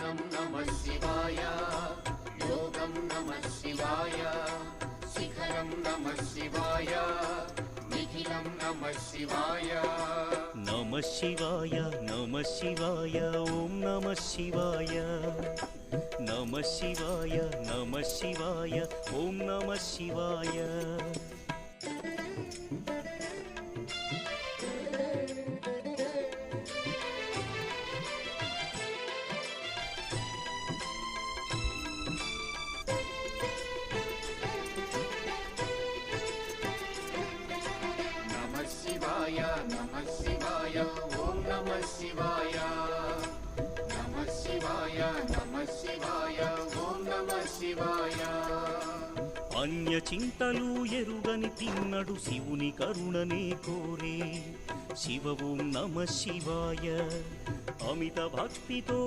ध्यानं नमः शिवाय योगं नमः शिवाय शिखरं नमः शिवाय निखिलं नमः शिवाय नमः शिवाय नमः शिवाय ओम नमः शिवाय नमः शिवाय नमः शिवाय ओम नमः शिवाय नमः शिवाय ओम नमः शिवाय नमः शिवाय ओम नमः शिवाय अन्य चिंतलु एरुगनि तिन्नडु शिवुनि करुणने कोरे शिव ओम नमः शिवाय अमित भक्तितो